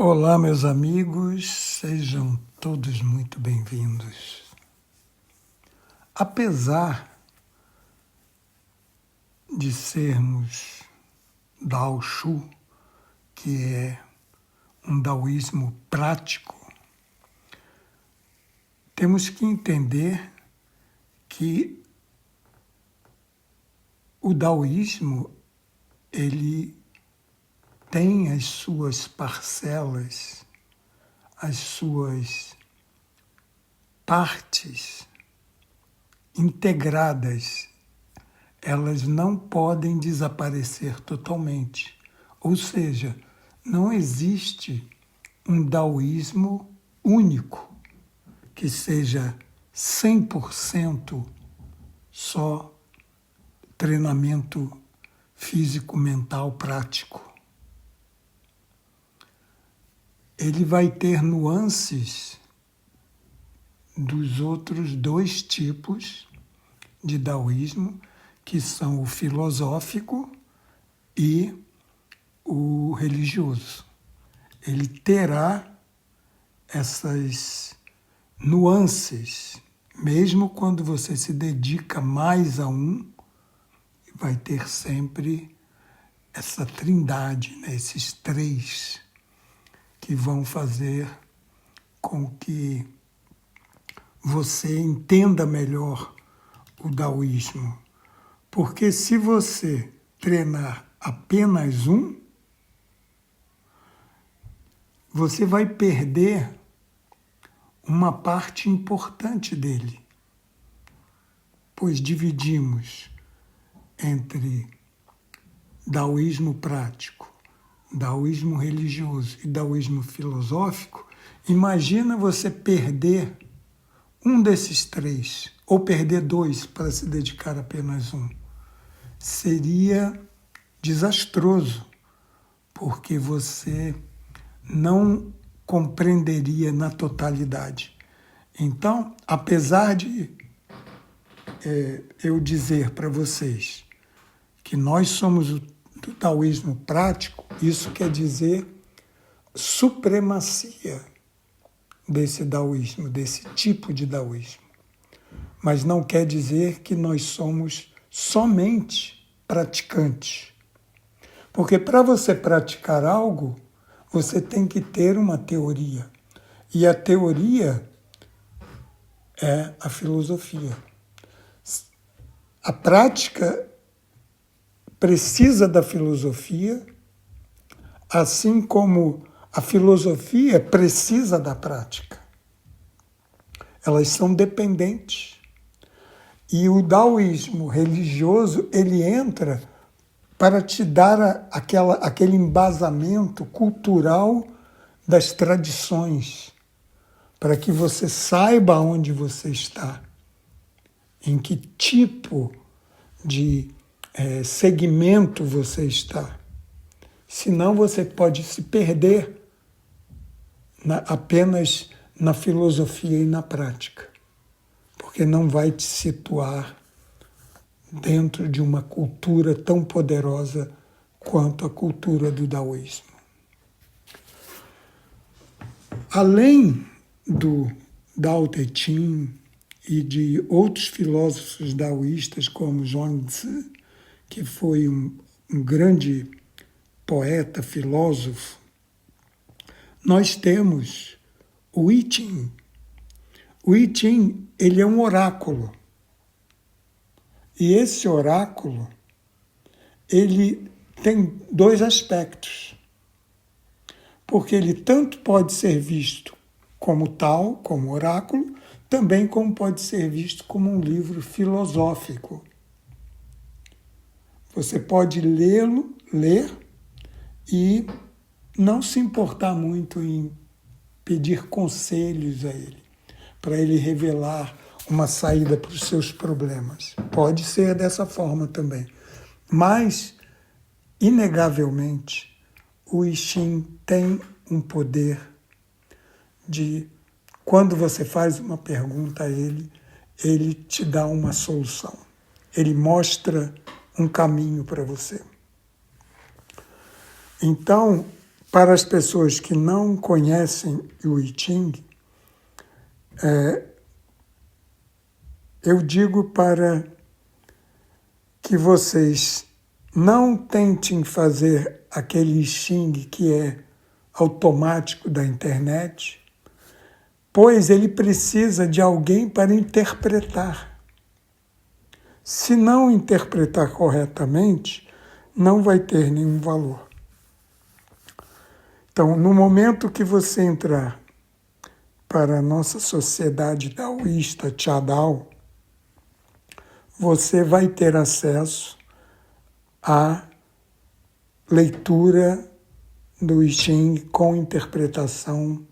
Olá, meus amigos, sejam todos muito bem-vindos. Apesar de sermos Dao Shu, que é um daoísmo prático, temos que entender que o daoísmo, ele tem as suas parcelas, as suas partes integradas. Elas não podem desaparecer totalmente. Ou seja, não existe um daoísmo único, que seja 100% só treinamento físico-mental prático. Ele vai ter nuances dos outros dois tipos de daoísmo, que são o filosófico e o religioso. Ele terá essas nuances, mesmo quando você se dedica mais a um, vai ter sempre essa trindade, né? Esses três que vão fazer com que você entenda melhor o daoísmo. Porque se você treinar apenas um, você vai perder uma parte importante dele, pois dividimos entre daoísmo prático, daoísmo religioso e daoísmo filosófico. Imagina você perder um desses três, ou perder dois para se dedicar a apenas um. Seria desastroso, porque você não compreenderia na totalidade. Então, apesar de eu dizer para vocês que nós somos do taoísmo prático, isso quer dizer supremacia desse daoísmo, desse tipo de daoísmo. Mas não quer dizer que nós somos somente praticantes. Porque para você praticar algo, você tem que ter uma teoria. E a teoria é a filosofia. A prática precisa da filosofia, assim como a filosofia precisa da prática. Elas são dependentes. E o daoísmo religioso, ele entra para te dar aquele embasamento cultural das tradições, para que você saiba onde você está, em que tipo de segmento você está. Senão você pode se perder apenas na filosofia e na prática, porque não vai te situar dentro de uma cultura tão poderosa quanto a cultura do daoísmo. Além do Dao Te Ching e de outros filósofos daoístas como Zhuangzi, que foi um grande poeta, filósofo, nós temos o I Ching. O I Ching, ele é um oráculo. E esse oráculo, ele tem dois aspectos. Porque ele tanto pode ser visto como tal, como oráculo, também como pode ser visto como um livro filosófico. Você pode ler e não se importar muito em pedir conselhos a ele, para ele revelar uma saída para os seus problemas. Pode ser dessa forma também. Mas, inegavelmente, o I Ching tem um poder de, quando você faz uma pergunta a ele, ele te dá uma solução. Ele mostra um caminho para você. Então, para as pessoas que não conhecem o I Ching, eu digo para que vocês não tentem fazer aquele I Ching que é automático da internet, pois ele precisa de alguém para interpretar. Se não interpretar corretamente, não vai ter nenhum valor. Então, no momento que você entrar para a nossa sociedade daoísta, Chadao, você vai ter acesso à leitura do I Ching com interpretação,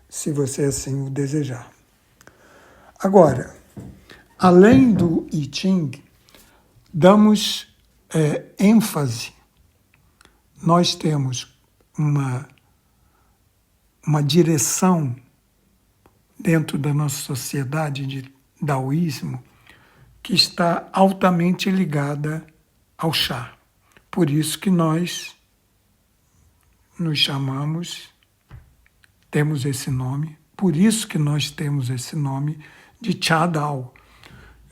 se você assim o desejar. Agora, além do I Ching, damos ênfase. Nós temos uma direção dentro da nossa sociedade de daoísmo que está altamente ligada ao chá. Por isso que nós nos chamamos, temos esse nome, por isso que nós temos esse nome de Chá Dao.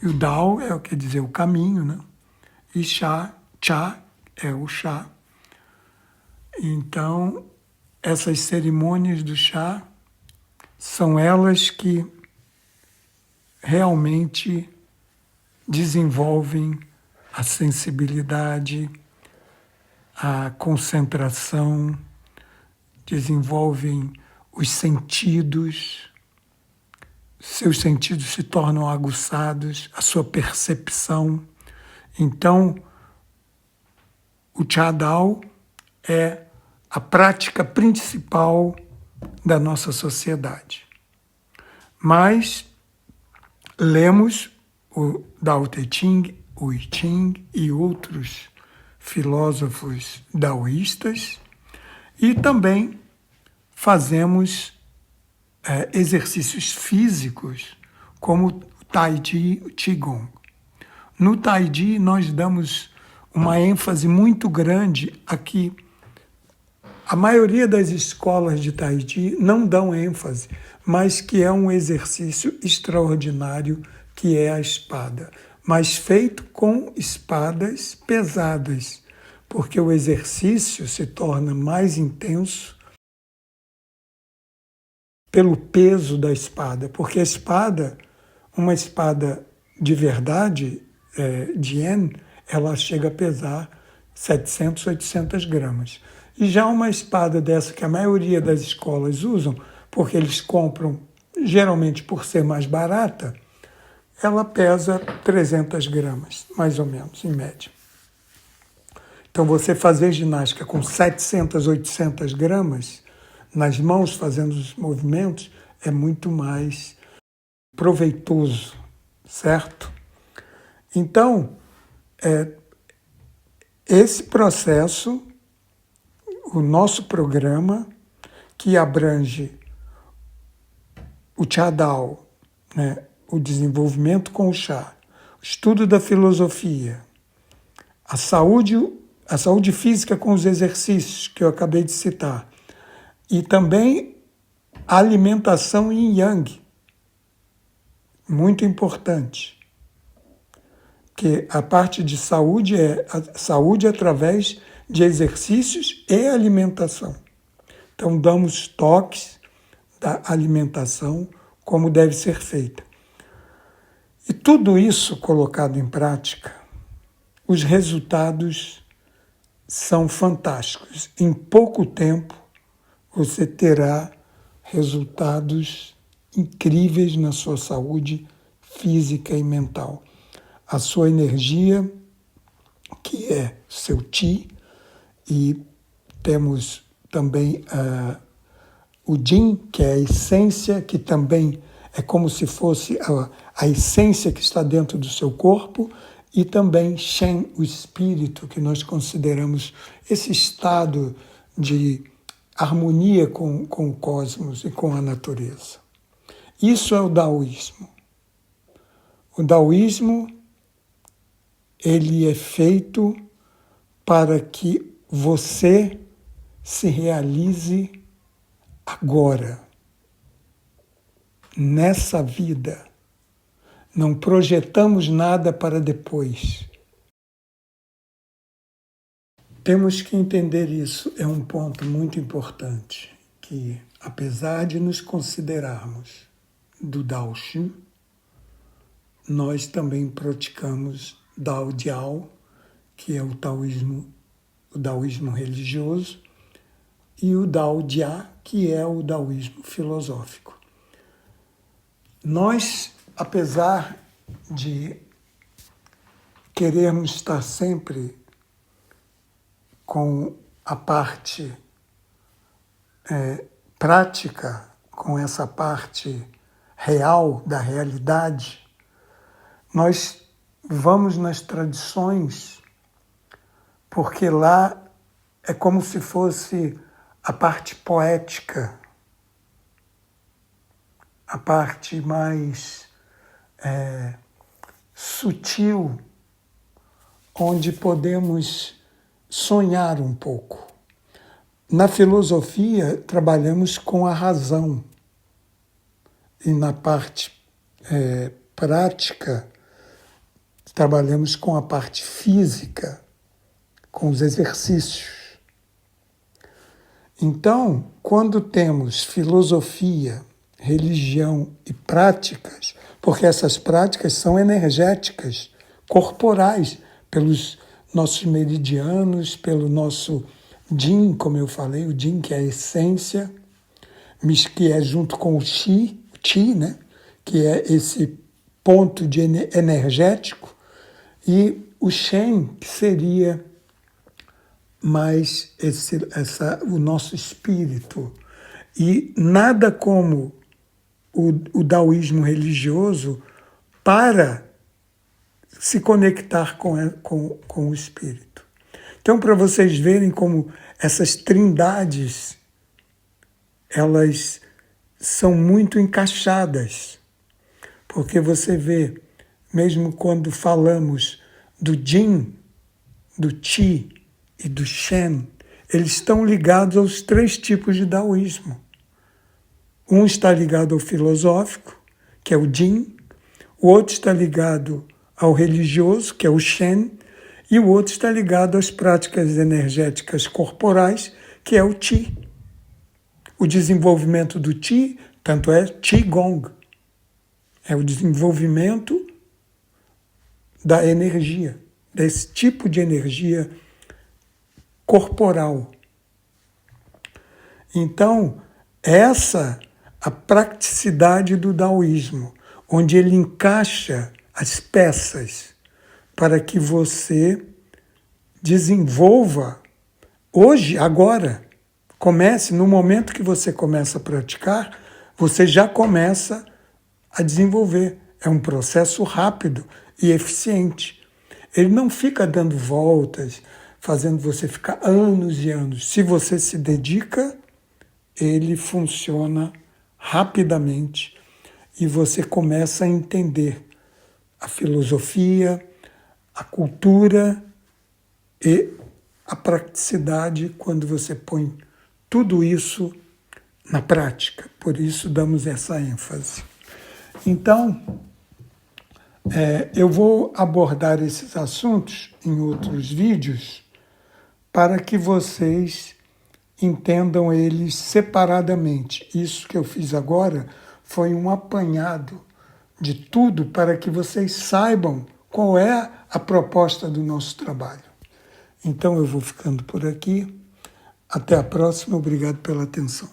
E o Dao quer dizer o caminho, né? E chá é o chá. Então, essas cerimônias do chá são elas que realmente desenvolvem a sensibilidade, a concentração, desenvolvem os sentidos, seus sentidos se tornam aguçados, a sua percepção. Então, o Chá Dao é a prática principal da nossa sociedade. Mas lemos o Dao Te Ching, o I Ching e outros filósofos daoístas e também fazemos exercícios físicos como o Tai Chi, o Qigong. No Tai Chi nós damos uma ênfase muito grande aqui. A maioria das escolas de Tai Chi não dão ênfase, mas que é um exercício extraordinário, que é a espada, mas feito com espadas pesadas, porque o exercício se torna mais intenso pelo peso da espada, porque a espada, uma espada de verdade, de yen, ela chega a pesar 700, 800 gramas. E já uma espada dessa que a maioria das escolas usam, porque eles compram, geralmente por ser mais barata, ela pesa 300 gramas, mais ou menos, em média. Então, você fazer ginástica com 700, 800 gramas nas mãos, fazendo os movimentos, é muito mais proveitoso, certo? Então, esse processo, o nosso programa, que abrange o Chá Dao, né, o desenvolvimento com o chá, o estudo da filosofia, a saúde física com os exercícios que eu acabei de citar, e também a alimentação yin yang, muito importante, que a parte de saúde é a saúde através de exercícios e alimentação. Então, damos toques da alimentação, como deve ser feita. E tudo isso colocado em prática, os resultados são fantásticos. Em pouco tempo, você terá resultados incríveis na sua saúde física e mental. A sua energia, que é seu Qi, e temos também o Jin, que é a essência, que também é como se fosse a essência que está dentro do seu corpo, e também Shen, o espírito, que nós consideramos esse estado de harmonia com o cosmos e com a natureza. Isso é o daoísmo. O daoísmo, ele é feito para que você se realize agora, nessa vida. Não projetamos nada para depois. Temos que entender isso, é um ponto muito importante, que apesar de nos considerarmos do Daoxin, nós também praticamos Dao Jiao, que é o daoísmo religioso, e o Dao Jia, que é o daoísmo filosófico. Nós, apesar de querermos estar sempre com a parte prática, com essa parte real da realidade, nós vamos nas tradições porque lá é como se fosse a parte poética, a parte mais sutil, onde podemos sonhar um pouco. Na filosofia, trabalhamos com a razão, e na parte prática, trabalhamos com a parte física, com os exercícios. Então, quando temos filosofia, religião e práticas, porque essas práticas são energéticas, corporais, pelos nossos meridianos, pelo nosso Jin, como eu falei, o Jin que é a essência, que é junto com o Qi, né? Que é esse ponto de energético, e o Shen, que seria mais o nosso espírito. E nada como o daoísmo religioso para se conectar com o espírito. Então, para vocês verem como essas trindades, elas são muito encaixadas, porque você vê, mesmo quando falamos do Jin, do Qi e do Shen, eles estão ligados aos três tipos de daoísmo. Um está ligado ao filosófico, que é o Jin, o outro está ligado ao religioso, que é o Shen, e o outro está ligado às práticas energéticas corporais, que é o Qi. O desenvolvimento do Qi, tanto é Qigong, é o desenvolvimento da energia, desse tipo de energia corporal. Então, a praticidade do daoísmo, onde ele encaixa as peças para que você desenvolva hoje, agora. Comece, no momento que você começa a praticar, você já começa a desenvolver. É um processo rápido e eficiente. Ele não fica dando voltas, fazendo você ficar anos e anos. Se você se dedica, ele funciona rapidamente e você começa a entender a filosofia, a cultura e a praticidade quando você põe tudo isso na prática. Por isso damos essa ênfase. Então, eu vou abordar esses assuntos em outros vídeos para que vocês entendam eles separadamente. Isso que eu fiz agora foi um apanhado de tudo para que vocês saibam qual é a proposta do nosso trabalho. Então eu vou ficando por aqui. Até a próxima. Obrigado pela atenção.